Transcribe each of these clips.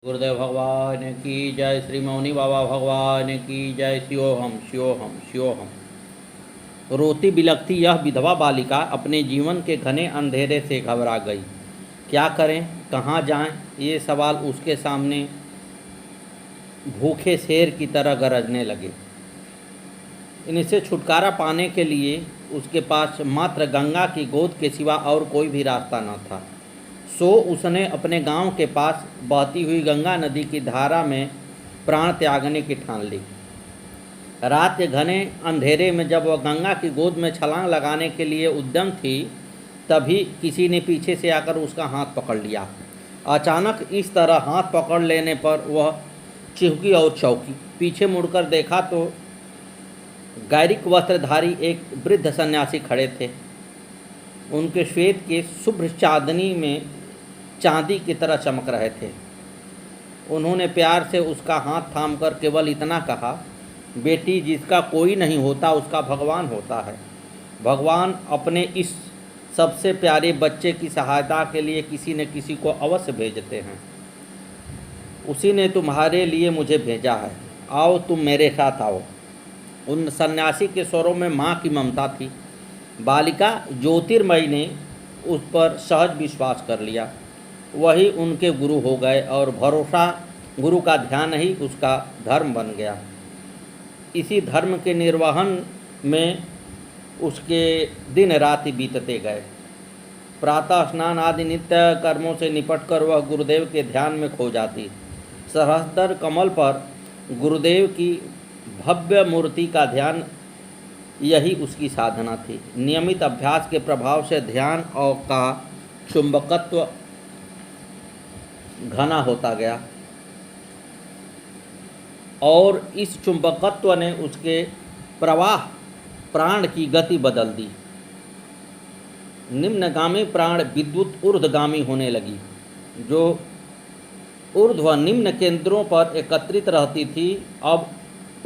गुरुदेव भगवान की जय। श्री मौनी बाबा भगवान की जय। शिवोहम शिवोहम शिवोहम। रोती बिलखती यह विधवा बालिका अपने जीवन के घने अंधेरे से घबरा गई। क्या करें, कहाँ जाएं, ये सवाल उसके सामने भूखे शेर की तरह गरजने लगे। इनसे छुटकारा पाने के लिए उसके पास मात्र गंगा की गोद के सिवा और कोई भी रास्ता न था। सो उसने अपने गांव के पास बहती हुई गंगा नदी की धारा में प्राण त्यागने की ठान ली। रात के घने अंधेरे में जब वह गंगा की गोद में छलांग लगाने के लिए उद्यम थी, तभी किसी ने पीछे से आकर उसका हाथ पकड़ लिया। अचानक इस तरह हाथ पकड़ लेने पर वह चिहुकी और चौंकी। पीछे मुड़कर देखा तो गैरिक वस्त्रधारी एक वृद्ध सन्यासी खड़े थे। उनके श्वेत के शुभ्र चांदनी में चांदी की तरह चमक रहे थे। उन्होंने प्यार से उसका हाथ थामकर केवल इतना कहा, बेटी, जिसका कोई नहीं होता उसका भगवान होता है। भगवान अपने इस सबसे प्यारे बच्चे की सहायता के लिए किसी न किसी को अवश्य भेजते हैं। उसी ने तुम्हारे लिए मुझे भेजा है। आओ, तुम मेरे साथ आओ। उन सन्यासी के स्वरों में माँ की ममता थी। बालिका ज्योतिर्मयी ने उस पर सहज विश्वास कर लिया। वही उनके गुरु हो गए और भरोसा गुरु का ध्यान ही उसका धर्म बन गया। इसी धर्म के निर्वहन में उसके दिन रात बीतते गए। प्रातः स्नान आदि नित्य कर्मों से निपटकर वह गुरुदेव के ध्यान में खो जाती। सहस्त्र कमल पर गुरुदेव की भव्य मूर्ति का ध्यान, यही उसकी साधना थी। नियमित अभ्यास के प्रभाव से ध्यान और का चुंबकत्व घना होता गया और इस चुंबकत्व ने उसके प्रवाह प्राण की गति बदल दी। निम्नगामी प्राण विद्युत ऊर्ध्वगामी होने लगी। जो ऊर्ध्व निम्न केंद्रों पर एकत्रित रहती थी, अब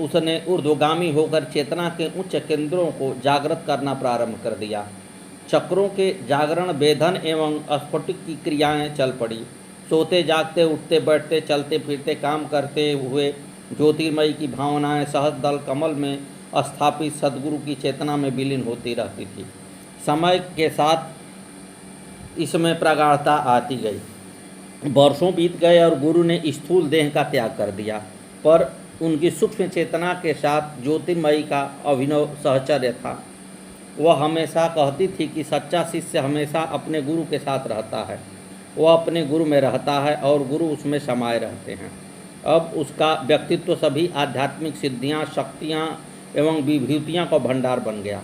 उसने ऊर्ध्वगामी होकर चेतना के उच्च केंद्रों को जागृत करना प्रारंभ कर दिया। चक्रों के जागरण, वेधन एवं स्फुटिक की क्रियाएं चल पड़ी। सोते जागते, उठते बैठते, चलते फिरते, काम करते हुए ज्योतिर्मयी की भावनाएं सहस्त्र दल कमल में स्थापित सद्गुरु की चेतना में विलीन होती रहती थी। समय के साथ इसमें प्रगाढ़ता आती गई। वर्षों बीत गए और गुरु ने स्थूल देह का त्याग कर दिया, पर उनकी सूक्ष्म चेतना के साथ ज्योतिर्मयी का अभिनव सहचर्य था। वह हमेशा कहती थी कि सच्चा शिष्य हमेशा अपने गुरु के साथ रहता है। वह अपने गुरु में रहता है और गुरु उसमें समाये रहते हैं। अब उसका व्यक्तित्व सभी आध्यात्मिक सिद्धियां, शक्तियां एवं विभूतियां का भंडार बन गया।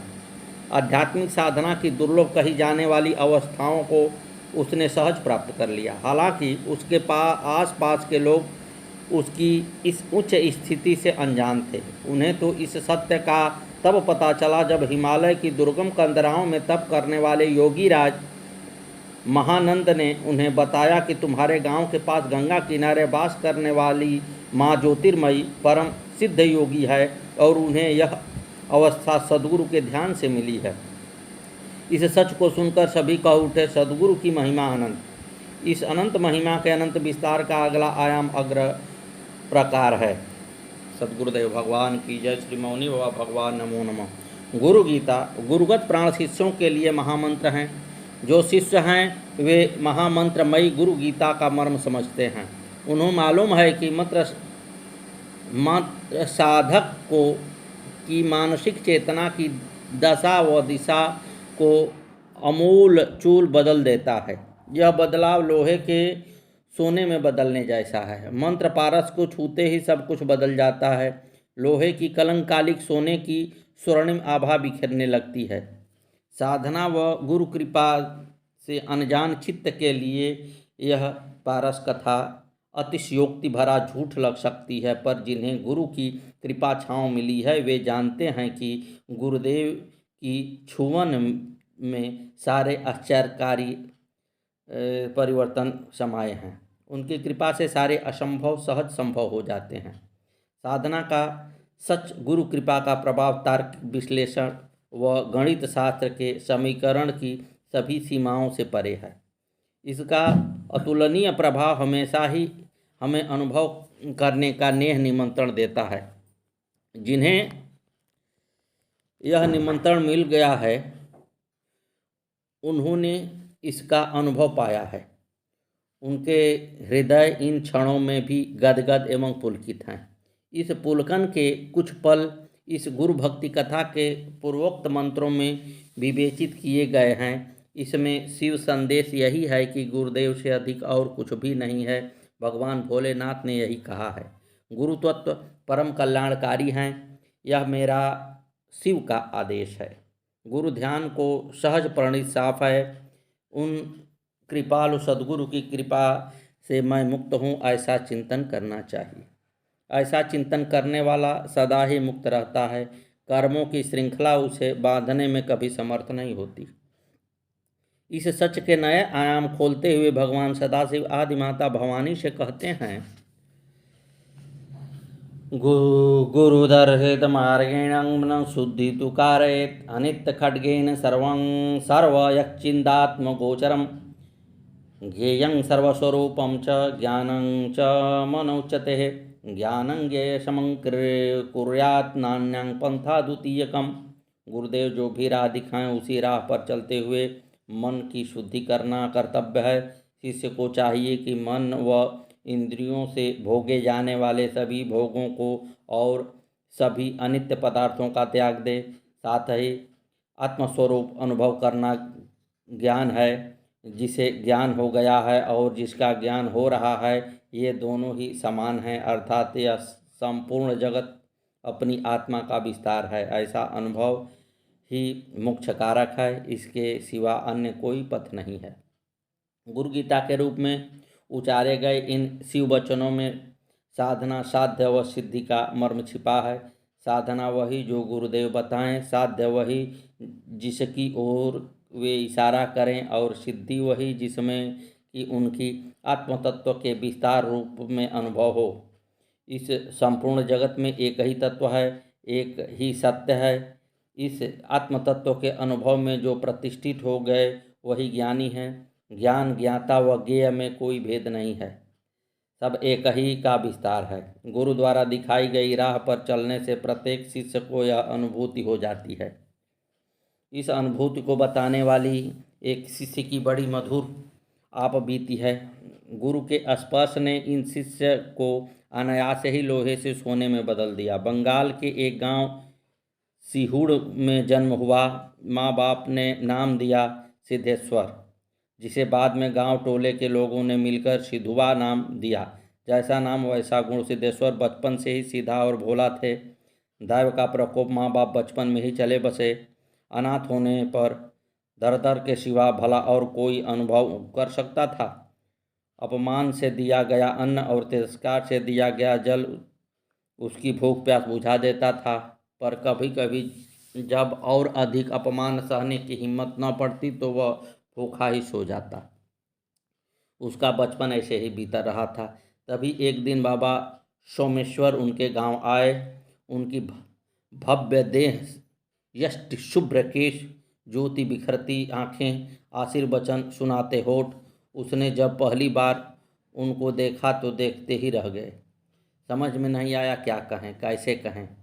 आध्यात्मिक साधना की दुर्लभ कही जाने वाली अवस्थाओं को उसने सहज प्राप्त कर लिया। हालांकि उसके आस पास के लोग उसकी इस उच्च स्थिति से अनजान थे। उन्हें तो इस सत्य का तब पता चला जब हिमालय की दुर्गम कंदराओं में तप करने वाले योगीराज महानंद ने उन्हें बताया कि तुम्हारे गांव के पास गंगा किनारे वास करने वाली माँ ज्योतिर्मयी परम सिद्ध योगी है और उन्हें यह अवस्था सद्गुरु के ध्यान से मिली है। इस सच को सुनकर सभी कह उठे, सद्गुरु की महिमा अनंत। इस अनंत महिमा के अनंत विस्तार का अगला आयाम अग्र प्रकार है। सद्गुरुदेव भगवान की जय। श्री मौनी बाबा भगवान नमो नमः। गुरु गीता गुरुगत प्राण शिष्यों के लिए महामंत्र हैं। जो शिष्य हैं वे महामंत्रमयी गुरु गीता का मर्म समझते हैं। उन्हें मालूम है कि मात्र साधक को की मानसिक चेतना की दशा व दिशा को अमूल चूल बदल देता है। यह बदलाव लोहे के सोने में बदलने जैसा है। मंत्र पारस को छूते ही सब कुछ बदल जाता है। लोहे की कलंकालिक सोने की स्वर्णिम आभा बिखरने लगती है। साधना व गुरु कृपा से अनजान चित्त के लिए यह पारस कथा अतिशयोक्ति भरा झूठ लग सकती है, पर जिन्हें गुरु की कृपा छाँव मिली है वे जानते हैं कि गुरुदेव की छुवन में सारे आश्चर्यकारी परिवर्तन समाये हैं। उनकी कृपा से सारे असंभव सहज संभव हो जाते हैं। साधना का सच गुरु कृपा का प्रभाव तार्किक विश्लेषण व गणित शास्त्र के समीकरण की सभी सीमाओं से परे है। इसका अतुलनीय प्रभाव हमें अनुभव करने का नेह निमंत्रण देता है। जिन्हें यह निमंत्रण मिल गया है उन्होंने इसका अनुभव पाया है। उनके हृदय इन क्षणों में भी गदगद एवं पुलकित हैं। इस पुलकन के कुछ पल इस गुरु भक्ति कथा के पूर्वोक्त मंत्रों में विवेचित किए गए हैं। इसमें शिव संदेश यही है कि गुरुदेव से अधिक और कुछ भी नहीं है। भगवान भोलेनाथ ने यही कहा है। गुरु तत्व परम कल्याणकारी हैं। यह मेरा शिव का आदेश है। गुरु ध्यान को सहज प्रणीत साफ है। उन कृपालु सद्गुरु की कृपा से मैं मुक्त हूँ, ऐसा चिंतन करना चाहिए। ऐसा चिंतन करने वाला सदा ही मुक्त रहता है। कर्मों की श्रृंखला उसे बांधने में कभी समर्थ नहीं होती। इस सच के नए आयाम खोलते हुए भगवान सदाशिव आदि माता भवानी से कहते हैं, गुरुदर्शित मार्गेण मन शुद्धि तु कारयेत् अनित्य खड्गेन सर्वयच्चिन्तात्मगोचरम् ज्ञेयं सर्वस्वरूपं च ज्ञानं च मनोच्यते ज्ञानं ज्ञेयशमं कुर्यात् नान्यं पंथा द्वितीयकम्। गुरुदेव जो भी राह दिखाएं उसी राह पर चलते हुए मन की शुद्धि करना कर्तव्य है। शिष्य को चाहिए कि मन व इंद्रियों से भोगे जाने वाले सभी भोगों को और सभी अनित्य पदार्थों का त्याग दे। साथ ही आत्मस्वरूप अनुभव करना ज्ञान है। जिसे ज्ञान हो गया है और जिसका ज्ञान हो रहा है, ये दोनों ही समान हैं, अर्थात यह संपूर्ण जगत अपनी आत्मा का विस्तार है। ऐसा अनुभव ही मोक्ष कारक है। इसके सिवा अन्य कोई पथ नहीं है। गुरु गीता के रूप में उचारे गए इन शिव वचनों में साधना, साध्य व सिद्धि का मर्म छिपा है। साधना वही जो गुरुदेव बताएं, साध्य वही जिसकी ओर वे इशारा करें, और सिद्धि वही जिसमें कि उनकी आत्मतत्व के विस्तार रूप में अनुभव हो। इस संपूर्ण जगत में एक ही तत्व है, एक ही सत्य है। इस आत्मतत्व के अनुभव में जो प्रतिष्ठित हो गए वही ज्ञानी हैं। ज्ञान, ज्ञाता व ज्ञेय में कोई भेद नहीं है, सब एक ही का विस्तार है। गुरु द्वारा दिखाई गई राह पर चलने से प्रत्येक शिष्य को यह अनुभूति हो जाती है। इस अनुभूति को बताने वाली एक शिष्य की बड़ी मधुर आप बीती है। गुरु के स्पर्श ने इन शिष्य को अनायास ही लोहे से सोने में बदल दिया। बंगाल के एक गांव सिहुड़ में जन्म हुआ। माँ बाप ने नाम दिया सिद्धेश्वर, जिसे बाद में गांव टोले के लोगों ने मिलकर सिधुआ नाम दिया। जैसा नाम वैसा गुण। सिद्धेश्वर बचपन से ही सीधा और भोला थे। दैव का प्रकोप, माँ बाप बचपन में ही चले बसे। अनाथ होने पर दर दर के सिवा भला और कोई अनुभव कर सकता था। अपमान से दिया गया अन्न और तिरस्कार से दिया गया जल उसकी भूख प्यास बुझा देता था। पर कभी कभी जब और अधिक अपमान सहने की हिम्मत न पड़ती तो वह भूखा ही सो जाता। उसका बचपन ऐसे ही बीता रहा था। तभी एक दिन बाबा सोमेश्वर उनके गांव आए। उनकी भव्य देह, यष्टि शुभ्र केश, ज्योति बिखरती आँखें, आशीर्वचन सुनाते होठ। उसने जब पहली बार उनको देखा तो देखते ही रह गए। समझ में नहीं आया क्या कहें, कैसे कहें।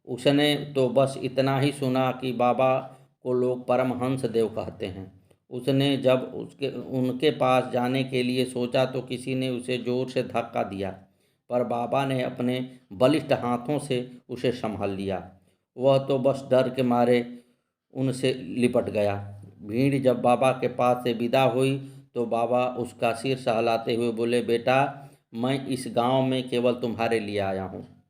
उसने तो बस इतना ही सुना कि बाबा को लोग परमहंस देव कहते हैं। उसने जब उनके पास जाने के लिए सोचा तो किसी ने उसे जोर से धक्का दिया, पर बाबा ने अपने बलिष्ठ हाथों से उसे संभाल लिया। वह तो बस डर के मारे उनसे लिपट गया। भीड़ जब बाबा के पास से विदा हुई तो बाबा उसका सिर सहलाते हुए बोले, बेटा, मैं इस गांव में केवल तुम्हारे लिए आया हूँ।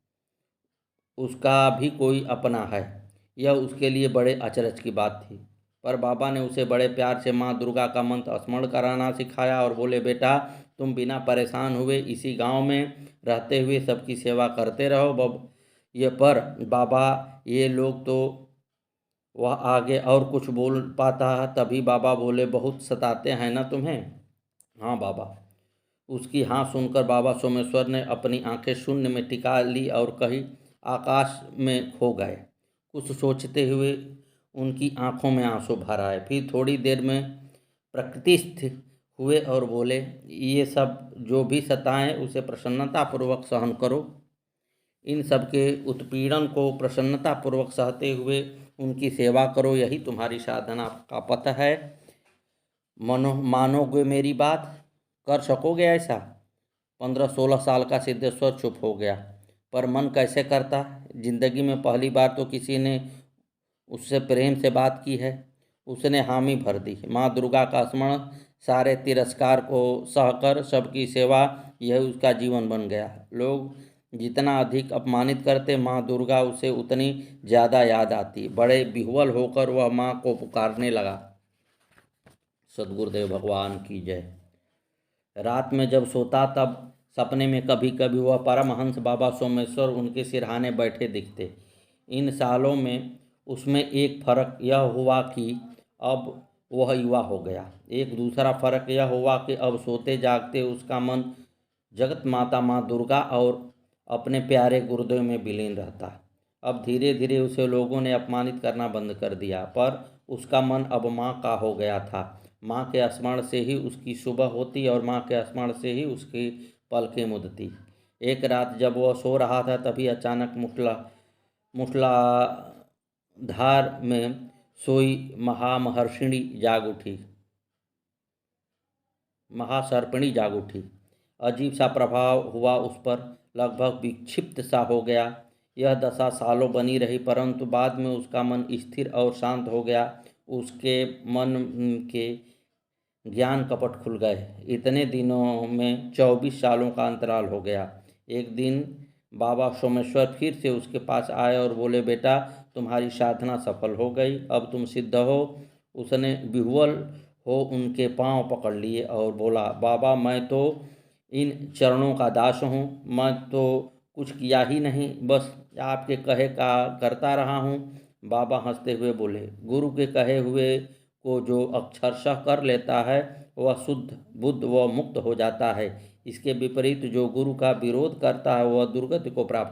उसका भी कोई अपना है। यह उसके लिए बड़े अचरज की बात थी, पर बाबा ने उसे बड़े प्यार से माँ दुर्गा का मंत्र स्मरण कराना सिखाया और बोले, बेटा, तुम बिना परेशान हुए इसी गांव में रहते हुए सबकी सेवा करते रहो। ये पर बाबा, ये लोग तो, वह आगे और कुछ बोल पाता है, तभी बाबा बोले, बहुत सताते हैं ना तुम्हें? हाँ बाबा। उसकी हाँ सुनकर बाबा सोमेश्वर ने अपनी आंखें शून्य में टिका ली और कहीं आकाश में खो गए। कुछ सोचते हुए उनकी आंखों में आंसू भर आए। फिर थोड़ी देर में प्रकृतिस्थ हुए और बोले, ये सब जो भी सताएं उसे प्रसन्नतापूर्वक सहन करो। इन सब के उत्पीड़न को प्रसन्नतापूर्वक सहते हुए उनकी सेवा करो, यही तुम्हारी साधना का पथ है। मानोगे मेरी बात? कर सकोगे ऐसा? 15-16 साल का सिद्धेश्वर चुप हो गया। पर मन कैसे करता? जिंदगी में पहली बार तो किसी ने उससे प्रेम से बात की है। उसने हामी भर दी। माँ दुर्गा का स्मरण, सारे तिरस्कार को सहकर सबकी सेवा, यह उसका जीवन बन गया। लोग जितना अधिक अपमानित करते, माँ दुर्गा उसे उतनी ज़्यादा याद आती। बड़े विह्वल होकर वह माँ को पुकारने लगा। सद्गुरुदेव भगवान की जय। रात में जब सोता तब सपने में कभी कभी वह परमहंस बाबा सोमेश्वर उनके सिरहाने बैठे दिखते। इन सालों में उसमें एक फर्क यह हुआ कि अब वह युवा हो गया। एक दूसरा फर्क यह हुआ कि अब सोते जागते उसका मन जगत माता माँ दुर्गा और अपने प्यारे गुरुदेव में विलीन रहता। अब धीरे धीरे उसे लोगों ने अपमानित करना बंद कर दिया, पर उसका मन अब माँ का हो गया था। माँ के स्मरण से ही उसकी सुबह होती और माँ के स्मरण से ही उसकी पलकें मुदती। एक रात जब वह सो रहा था, तभी अचानक मूसलाधार में सोई महासर्पिणी जाग उठी। अजीब सा प्रभाव हुआ उस पर, लगभग विक्षिप्त सा हो गया। यह दशा सालों बनी रही, परंतु बाद में उसका मन स्थिर और शांत हो गया। उसके मन के ज्ञान कपट खुल गए। इतने दिनों में 24 सालों का अंतराल हो गया। एक दिन बाबा सोमेश्वर फिर से उसके पास आए और बोले, बेटा तुम्हारी साधना सफल हो गई, अब तुम सिद्ध हो। उसने विह्वल हो उनके पांव पकड़ लिए और बोला, बाबा मैं तो इन चरणों का दास हूँ। मैं तो कुछ किया ही नहीं, बस आपके कहे का करता रहा हूँ। बाबा हंसते हुए बोले, गुरु के कहे हुए को जो अक्षरशः कर लेता है वह शुद्ध बुद्ध व मुक्त हो जाता है। इसके विपरीत जो गुरु का विरोध करता है वह दुर्गति को प्राप्त